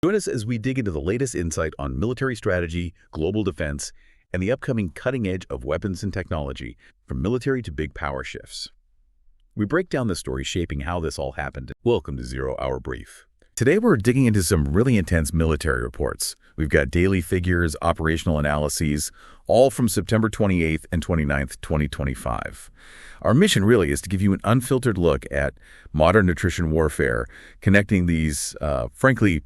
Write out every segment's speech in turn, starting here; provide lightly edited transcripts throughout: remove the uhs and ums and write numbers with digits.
Join us as we dig into the latest insight on military strategy, global defense, and the upcoming cutting edge of weapons and technology, from military to big power shifts. We break down the story shaping how this all happened. Welcome to 0 Hour Brief. Today we're digging into some really intense military reports. We've got daily figures, operational analyses, all from September 28th and 29th, 2025. Our mission really is to give you an unfiltered look at modern attrition warfare, connecting these, frankly,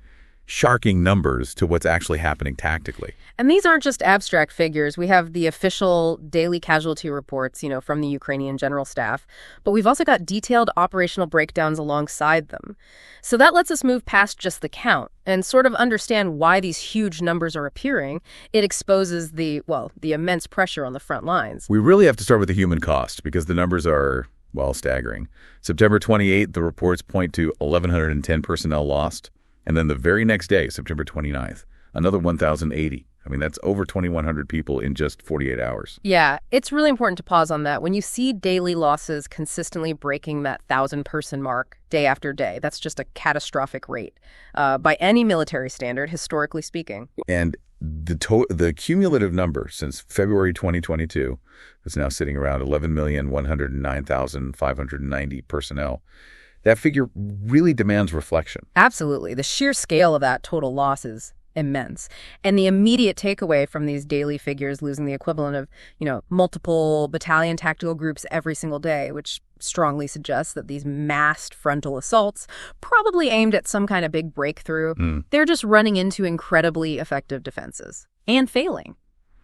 sharking numbers to what's actually happening tactically. And these aren't just abstract figures. We have the official daily casualty reports, from the Ukrainian General Staff, but we've also got detailed operational breakdowns alongside them. So that lets us move past just the count and sort of understand why these huge numbers are appearing. It exposes the immense pressure on the front lines. We really have to start with the human cost because the numbers are, staggering. September 28th, the reports point to 1,110 personnel lost. And then the very next day, September 29th, another 1,080. That's over 2,100 people in just 48 hours. Yeah, it's really important to pause on that. When you see daily losses consistently breaking that 1,000-person mark day after day, that's just a catastrophic rate by any military standard, historically speaking. And the cumulative number since February 2022 is now sitting around 11,109,590 personnel. That figure really demands reflection. Absolutely. The sheer scale of that total loss is immense. And the immediate takeaway from these daily figures, losing the equivalent of, multiple battalion tactical groups every single day, which strongly suggests that these massed frontal assaults, probably aimed at some kind of big breakthrough, they're just running into incredibly effective defenses and failing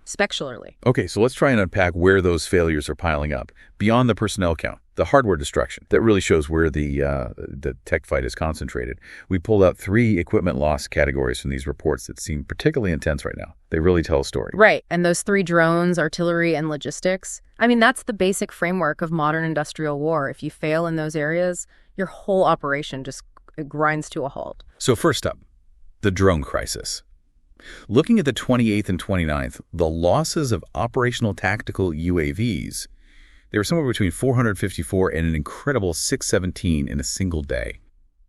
spectacularly. Okay, so let's try and unpack where those failures are piling up. Beyond the personnel count, the hardware destruction, that really shows where the tech fight is concentrated. We pulled out 3 equipment loss categories from these reports that seem particularly intense right now. They really tell a story. Right, and those 3 drones, artillery, and logistics, that's the basic framework of modern industrial war. If you fail in those areas, your whole operation just grinds to a halt. So first up, the drone crisis. Looking at the 28th and 29th, the losses of operational tactical UAVs, they were somewhere between 454 and an incredible 617 in a single day.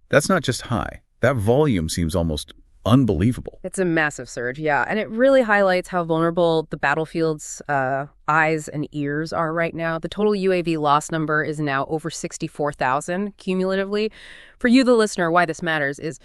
That's not just high. That volume seems almost unbelievable. It's a massive surge, yeah. And it really highlights how vulnerable the battlefield's eyes and ears are right now. The total UAV loss number is now over 64,000 cumulatively. For you, the listener, why this matters is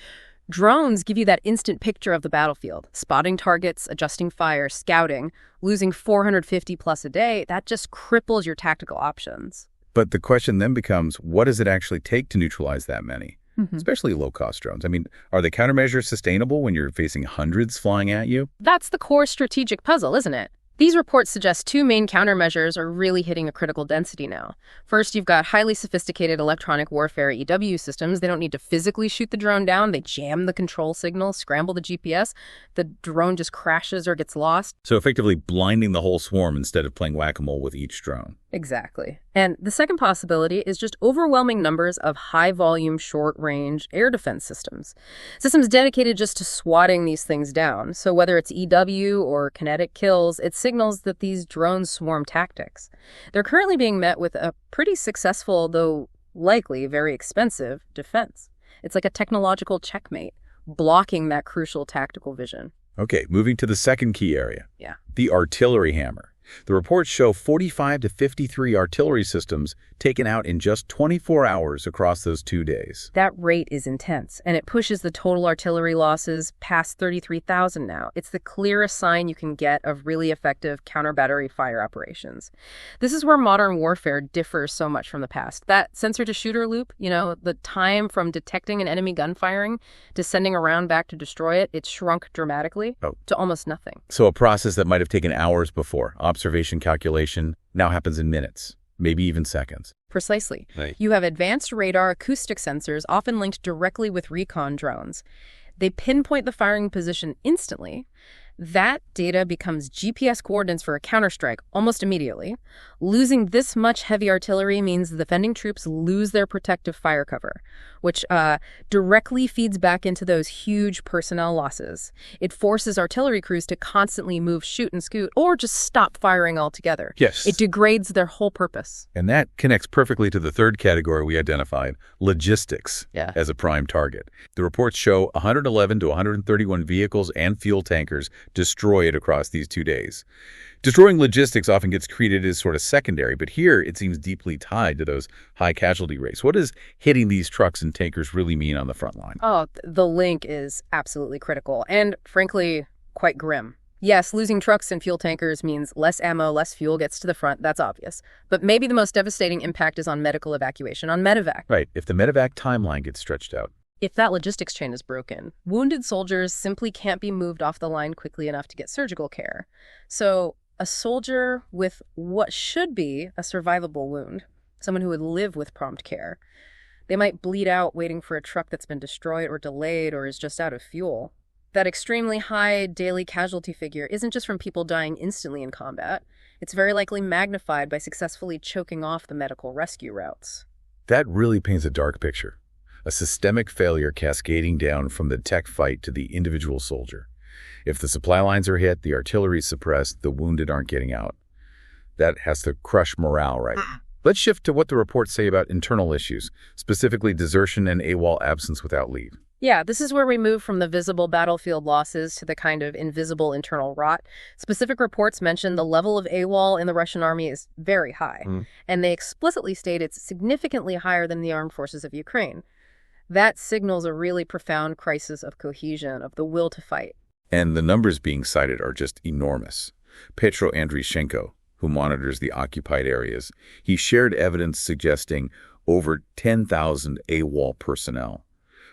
drones give you that instant picture of the battlefield. Spotting targets, adjusting fire, scouting, losing 450 plus a day, that just cripples your tactical options. But the question then becomes, what does it actually take to neutralize that many? Especially low-cost drones. Are the countermeasures sustainable when you're facing hundreds flying at you? That's the core strategic puzzle, isn't it? These reports suggest 2 main countermeasures are really hitting a critical density now. First, you've got highly sophisticated electronic warfare EW systems. They don't need to physically shoot the drone down. They jam the control signal, scramble the GPS. The drone just crashes or gets lost. So effectively blinding the whole swarm instead of playing whack-a-mole with each drone. Exactly. And the second possibility is just overwhelming numbers of high-volume, short-range air defense systems. Systems dedicated just to swatting these things down. So whether it's EW or kinetic kills, it signals that these drones swarm tactics. They're currently being met with a pretty successful, though likely very expensive, defense. It's like a technological checkmate, blocking that crucial tactical vision. Okay, moving to the second key area. Yeah. The artillery hammer. The reports show 45 to 53 artillery systems taken out in just 24 hours across those 2 days. That rate is intense, and it pushes the total artillery losses past 33,000 now. It's the clearest sign you can get of really effective counter-battery fire operations. This is where modern warfare differs so much from the past. That sensor-to-shooter loop, the time from detecting an enemy gun firing to sending a round back to destroy it, it's shrunk dramatically to almost nothing. So a process that might have taken hours before, observation calculation, now happens in minutes, maybe even seconds. Precisely. Right. You have advanced radar acoustic sensors often linked directly with recon drones. They pinpoint the firing position instantly. That data becomes GPS coordinates for a counterstrike almost immediately. Losing this much heavy artillery means the defending troops lose their protective fire cover, which directly feeds back into those huge personnel losses. It forces artillery crews to constantly move, shoot, and scoot, or just stop firing altogether. Yes. It degrades their whole purpose. And that connects perfectly to the third category we identified, logistics, Yeah. as a prime target. The reports show 111 to 131 vehicles and fuel tankers destroyed across these 2 days. Destroying logistics often gets treated as sort of secondary, but here it seems deeply tied to those high casualty rates. What does hitting these trucks and tankers really mean on the front line? Oh, the link is absolutely critical and, frankly, quite grim. Yes, losing trucks and fuel tankers means less ammo, less fuel gets to the front. That's obvious. But maybe the most devastating impact is on medical evacuation, on medevac. Right, if the medevac timeline gets stretched out. If that logistics chain is broken, wounded soldiers simply can't be moved off the line quickly enough to get surgical care. So a soldier with what should be a survivable wound, someone who would live with prompt care, they might bleed out waiting for a truck that's been destroyed or delayed or is just out of fuel. That extremely high daily casualty figure isn't just from people dying instantly in combat. It's very likely magnified by successfully choking off the medical rescue routes. That really paints a dark picture. A systemic failure cascading down from the tech fight to the individual soldier. If the supply lines are hit, the artillery is suppressed, the wounded aren't getting out. That has to crush morale, right? Let's shift to what the reports say about internal issues, specifically desertion and AWOL absence without leave. Yeah, this is where we move from the visible battlefield losses to the kind of invisible internal rot. Specific reports mention the level of AWOL in the Russian army is very high, and they explicitly state it's significantly higher than the armed forces of Ukraine. That signals a really profound crisis of cohesion, of the will to fight. And the numbers being cited are just enormous. Petro Andryshenko, who monitors the occupied areas, he shared evidence suggesting over 10,000 AWOL personnel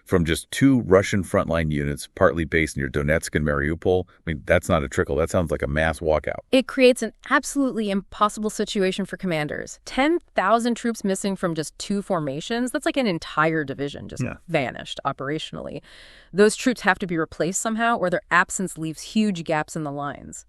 from just 2 Russian frontline units, partly based near Donetsk and Mariupol. I mean, that's not a trickle. That sounds like a mass walkout. It creates an absolutely impossible situation for commanders. 10,000 troops missing from just 2 formations. That's like an entire division just vanished operationally. Those troops have to be replaced somehow, or their absence leaves huge gaps in the lines.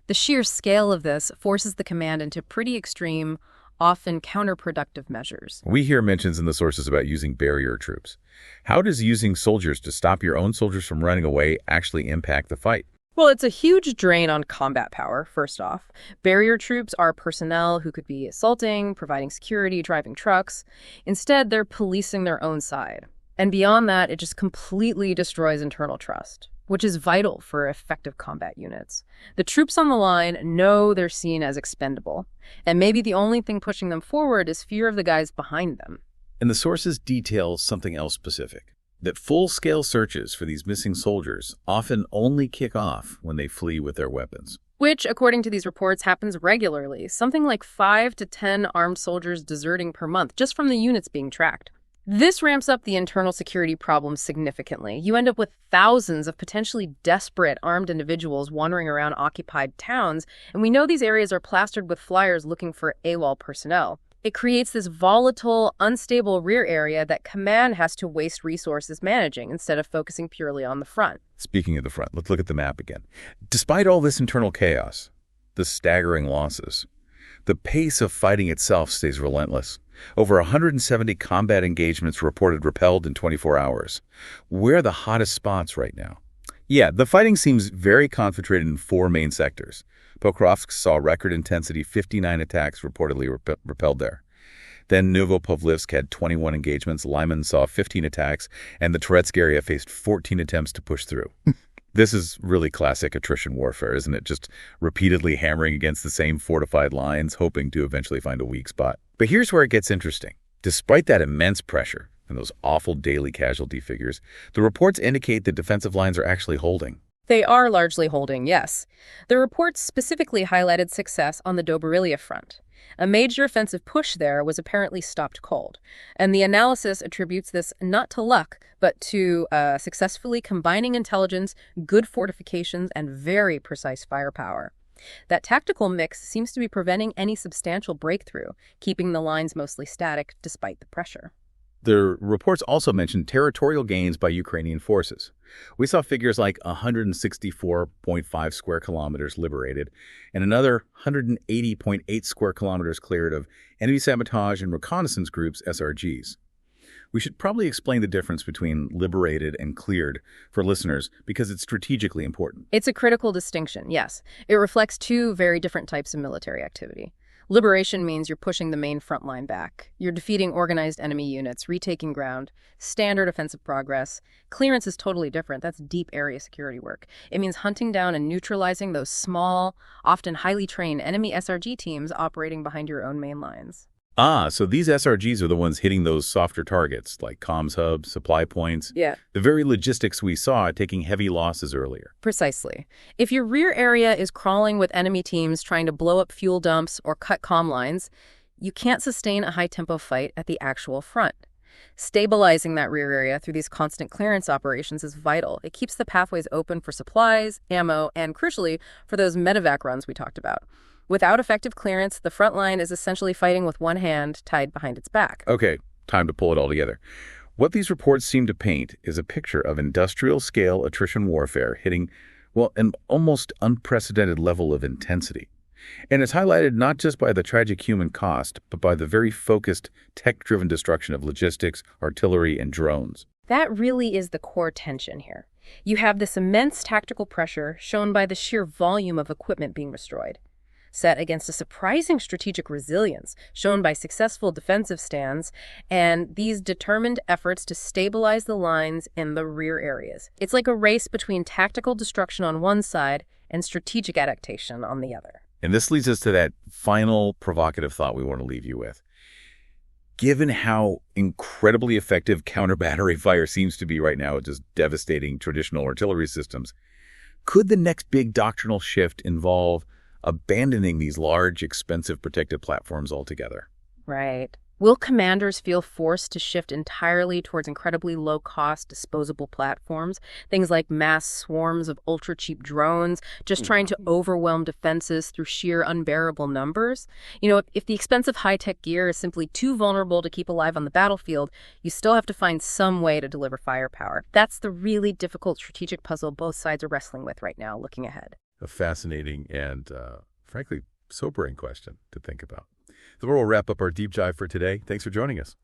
The sheer scale of this forces the command into pretty extreme, often counterproductive measures. We hear mentions in the sources about using barrier troops. How does using soldiers to stop your own soldiers from running away actually impact the fight? Well, it's a huge drain on combat power, first off. Barrier troops are personnel who could be assaulting, providing security, driving trucks. Instead, they're policing their own side. And beyond that, it just completely destroys internal trust, which is vital for effective combat units. The troops on the line know they're seen as expendable, and maybe the only thing pushing them forward is fear of the guys behind them. And the sources detail something else specific, that full-scale searches for these missing soldiers often only kick off when they flee with their weapons. Which, according to these reports, happens regularly, something like 5 to 10 armed soldiers deserting per month, just from the units being tracked. This ramps up the internal security problem significantly. You end up with thousands of potentially desperate armed individuals wandering around occupied towns, and we know these areas are plastered with flyers looking for AWOL personnel. It creates this volatile, unstable rear area that command has to waste resources managing instead of focusing purely on the front. Speaking of the front, let's look at the map again. Despite all this internal chaos, the staggering losses, the pace of fighting itself stays relentless. Over 170 combat engagements reported repelled in 24 hours. Where are the hottest spots right now? Yeah, the fighting seems very concentrated in 4 main sectors. Pokrovsk saw record intensity, 59 attacks reportedly repelled there. Then Novopavlivsk had 21 engagements, Lyman saw 15 attacks, and the Toretsk area faced 14 attempts to push through. This is really classic attrition warfare, isn't it? Just repeatedly hammering against the same fortified lines, hoping to eventually find a weak spot. But here's where it gets interesting. Despite that immense pressure and those awful daily casualty figures, the reports indicate that defensive lines are actually holding. They are largely holding, yes. The reports specifically highlighted success on the Dobrylia front. A major offensive push there was apparently stopped cold, and the analysis attributes this not to luck, but to successfully combining intelligence, good fortifications, and very precise firepower. That tactical mix seems to be preventing any substantial breakthrough, keeping the lines mostly static despite the pressure. The reports also mentioned territorial gains by Ukrainian forces. We saw figures like 164.5 square kilometers liberated and another 180.8 square kilometers cleared of enemy sabotage and reconnaissance groups, SRGs. We should probably explain the difference between liberated and cleared for listeners because it's strategically important. It's a critical distinction, yes. It reflects two very different types of military activity. Liberation means you're pushing the main front line back. You're defeating organized enemy units, retaking ground, standard offensive progress. Clearance is totally different. That's deep area security work. It means hunting down and neutralizing those small, often highly trained enemy SRG teams operating behind your own main lines. So these SRGs are the ones hitting those softer targets like comms hubs, supply points. Yeah. The very logistics we saw taking heavy losses earlier. Precisely. If your rear area is crawling with enemy teams trying to blow up fuel dumps or cut comm lines, you can't sustain a high-tempo fight at the actual front. Stabilizing that rear area through these constant clearance operations is vital. It keeps the pathways open for supplies, ammo, and crucially, for those medevac runs we talked about. Without effective clearance, the front line is essentially fighting with one hand tied behind its back. Okay, time to pull it all together. What these reports seem to paint is a picture of industrial-scale attrition warfare hitting, well, an almost unprecedented level of intensity. And it's highlighted not just by the tragic human cost, but by the very focused, tech-driven destruction of logistics, artillery, and drones. That really is the core tension here. You have this immense tactical pressure shown by the sheer volume of equipment being destroyed, set against a surprising strategic resilience shown by successful defensive stands and these determined efforts to stabilize the lines in the rear areas. It's like a race between tactical destruction on one side and strategic adaptation on the other. And this leads us to that final provocative thought we want to leave you with. Given how incredibly effective counter-battery fire seems to be right now, just devastating traditional artillery systems, could the next big doctrinal shift involve abandoning these large, expensive protected platforms altogether? Right. Will commanders feel forced to shift entirely towards incredibly low-cost, disposable platforms? Things like mass swarms of ultra-cheap drones, just trying to overwhelm defenses through sheer unbearable numbers? You know, if the expensive high-tech gear is simply too vulnerable to keep alive on the battlefield, you still have to find some way to deliver firepower. That's the really difficult strategic puzzle both sides are wrestling with right now, looking ahead. A fascinating and, frankly, sobering question to think about. So we'll wrap up our deep dive for today. Thanks for joining us.